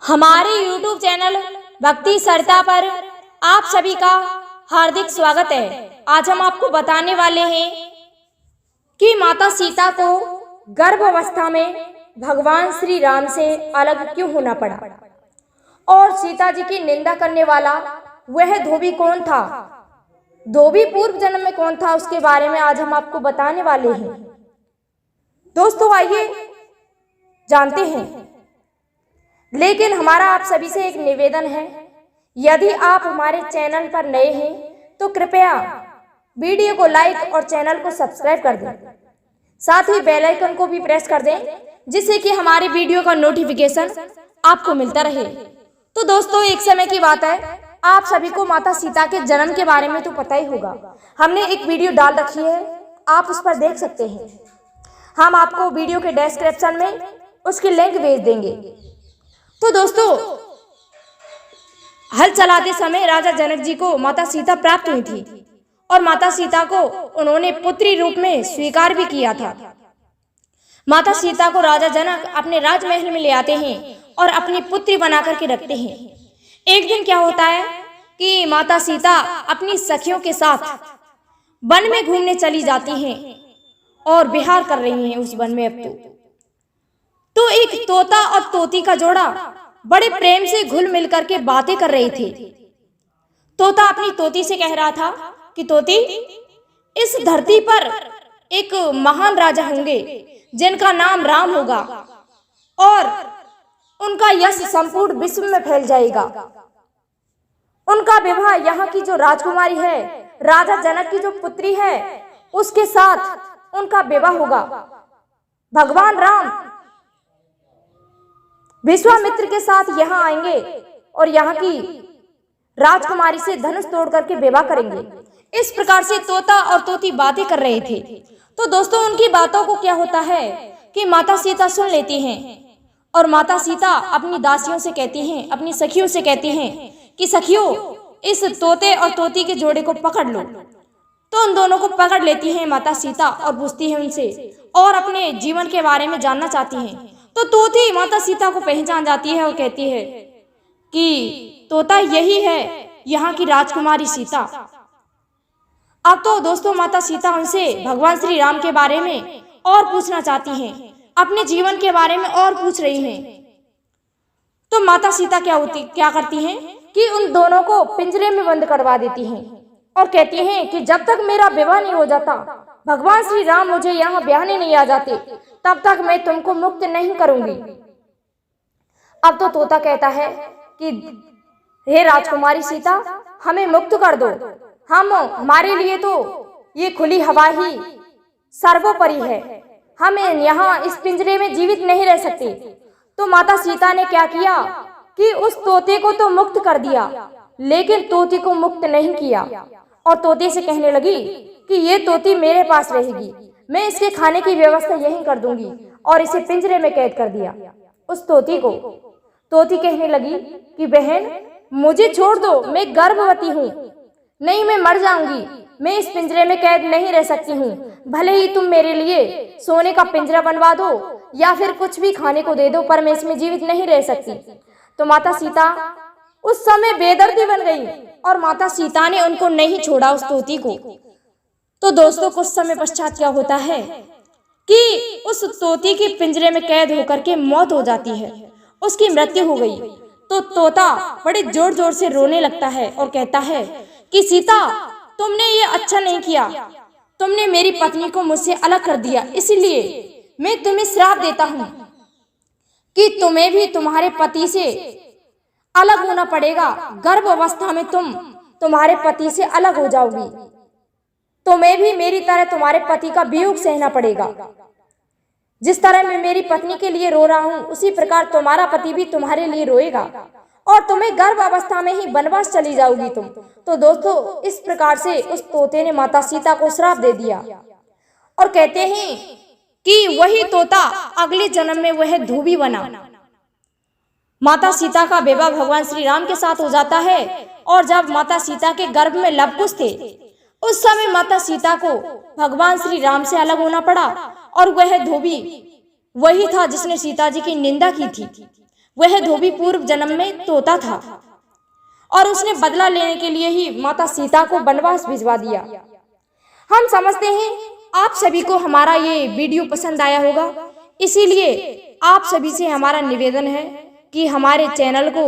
हमारे YouTube channel भक्ति सरिता पर आप सभी का हार्दिक स्वागत है। आज हम आपको बताने वाले हैं कि माता सीता को गर्भावस्था में भगवान श्री राम से अलग क्यों होना पड़ा और सीता जी की निंदा करने वाला वह धोबी कौन था, धोबी पूर्व जन्म में कौन था, उसके बारे में आज हम आपको बताने वाले हैं। दोस्तों आइए जानते हैं, लेकिन हमारा आप सभी से एक निवेदन है, यदि आप हमारे चैनल पर नए हैं तो कृपया वीडियो को लाइक और चैनल को सब्सक्राइब कर दें, साथ ही बेल आइकन को भी प्रेस कर दें जिससे कि हमारे वीडियो का नोटिफिकेशन आपको मिलता रहे। तो दोस्तों एक समय की बात है, आप सभी को माता सीता के जन्म के बारे में तो पता ही होगा। हमने एक वीडियो डाल रखी है, आप उस पर देख सकते हैं। हम आपको वीडियो के डिस्क्रिप्शन में उसकी लिंक भेज देंगे। तो दोस्तों हल चलाते समय राजा जनक जी को माता सीता प्राप्त हुई थी और माता सीता को उन्होंने पुत्री रूप में स्वीकार भी किया था। माता सीता को राजा जनक अपने राजमहल में ले आते हैं और अपनी पुत्री बना करके रखते हैं। एक दिन क्या होता है कि माता सीता अपनी सखियों के साथ वन में घूमने चली जाती हैं और विहार कर रही हैं उस वन में। अब तो एक तोता और तोती का जोड़ा बड़े प्रेम से घुल मिल करके बातें कर रहे थे। तोता अपनी तोती से कह रहा था कि तोती, इस धरती पर एक महान राजा होंगे जिनका नाम राम होगा और उनका यश संपूर्ण विश्व में फैल जाएगा। उनका विवाह यहाँ की जो राजकुमारी है, राजा जनक की जो पुत्री है, उसके साथ उनका विवाह होगा। भगवान राम विश्वामित्र के साथ यहाँ आएंगे और यहाँ की राजकुमारी से धनुष तोड़ करके विवाह करेंगे। इस प्रकार से तोता और तोती बातें कर रहे थे। तो दोस्तों उनकी बातों को क्या होता है कि माता सीता सुन लेती हैं और माता सीता अपनी दासियों से कहती हैं, अपनी सखियों से कहती हैं कि सखियों, इस तोते और तोती के जोड़े को पकड़ लो। तो उन दोनों को पकड़ लेती हैं माता सीता और पूछती हैं उनसे और अपने जीवन के बारे में जानना चाहती हैं। तो तोती माता सीता को पहचान जाती है और कहती है कि तोता यही है यहाँ की राजकुमारी सीता। अब तो दोस्तों माता सीता उनसे भगवान श्री राम के बारे में और पूछना चाहती हैं, अपने जीवन के बारे में और पूछ रही हैं। तो माता सीता क्या करती हैं कि उन दोनों को पिंजरे में बंद करवा देती हैं और कहती हैं कि जब तक मेरा विवाह नहीं हो जाता, भगवान श्री राम मुझे यहाँ ब्याहने नहीं आ जाते, तब तक मैं तुमको मुक्त नहीं करूंगी। अब तो तोता कहता है कि हे राजकुमारी सीता, हमें मुक्त कर दो, हमारे लिए तो ये खुली हवा ही सर्वोपरि है, हम यहाँ इस पिंजरे में जीवित नहीं रह सकते। तो माता सीता ने क्या किया कि उस तोते को तो मुक्त कर दिया, लेकिन तोती को मुक्त नहीं किया और तोते से कहने लगी कि ये तोती मेरे पास रहेगी, मैं इसके खाने की व्यवस्था यहीं कर दूंगी, और इसे पिंजरे में कैद कर दिया उस तोती को। तोती कहने लगी कि बहन मुझे छोड़ दो, मैं गर्भवती हूँ, नहीं मैं मर जाऊंगी, मैं इस पिंजरे में कैद नहीं रह सकती हूँ। भले ही तुम मेरे लिए सोने का पिंजरा बनवा दो या फिर कुछ भी खाने को दे दो, पर मैं इसमें जीवित नहीं रह सकती। तो माता सीता उस समय बेदर्दी बन गई और माता सीता ने उनको नहीं छोड़ा उस तोती को। तो दोस्तों कुछ समय पश्चात क्या होता है कि उस तोती के पिंजरे में कैद होकर के मौत हो जाती है, उसकी मृत्यु हो गई। तो तोता बड़े जोर जोर से रोने लगता है और कहता है कि सीता, तुमने ये अच्छा नहीं किया, तुमने मेरी पत्नी को मुझसे अलग कर दिया, इसलिए मैं तुम्हें श्राप देता हूँ कि तुम्हें भी तुम्हारे पति से अलग होना पड़ेगा। गर्भावस्था में तुम्हारे पति से अलग हो जाओगी, तुम्हें भी मेरी तरह तुम्हारे पति का वियोग सहना पड़ेगा। जिस तरह मैं मेरी पत्नी के लिए रो रहा हूँ, उसी प्रकार तुम्हारा पति भी तुम्हारे लिए रोएगा और तुम्हें गर्भावस्था में ही वनवास चली जाओगी तुम। तो दोस्तों इस प्रकार से उस तोते ने माता सीता को श्राप दे दिया और कहते हैं कि वही तोता अगले जन्म में वह धोबी बना। माता सीता का विवाह भगवान श्री राम के साथ हो जाता है और जब माता सीता के गर्भ में लवकुश थे, उस समय माता सीता को भगवान श्री राम से अलग होना पड़ा और वह धोबी वही था जिसने सीता जी की निंदा की थी। वह धोबी पूर्व जन्म में तोता था और उसने बदला लेने के लिए ही माता सीता को वनवास भिजवा दिया। हम समझते हैं आप सभी को हमारा ये वीडियो पसंद आया होगा, इसीलिए आप सभी से हमारा निवेदन है कि हमारे चैनल को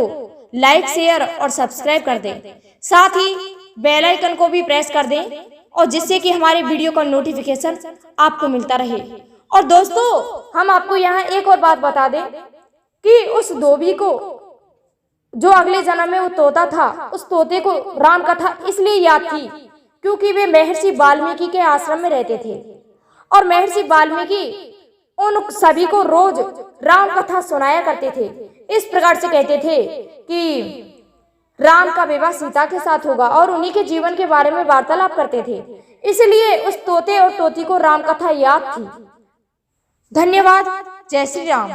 लाइक, शेयर और सब्सक्राइब कर दें, साथ ही बेल आइकन को भी प्रेस कर दें और जिससे कि हमारे वीडियो का नोटिफिकेशन आपको मिलता रहे। और दोस्तों, हम आपको यहाँ एक और बात बता दें कि उस धोबी को जो अगले जन्म में वो तोता था, उस तोते को राम कथा इसलिए याद थी क्योंकि वे महर्षि वाल्मीकि के आश्रम में रहते थे और महर्षि वाल्मीकि उन सभी को रोज राम कथा सुनाया करते थे। इस प्रकार से कहते थे कि राम का विवाह सीता के साथ होगा और उन्हीं के जीवन के बारे में वार्तालाप करते थे, इसलिए उस तोते और तोती को राम कथा याद थी। धन्यवाद। जय श्री राम।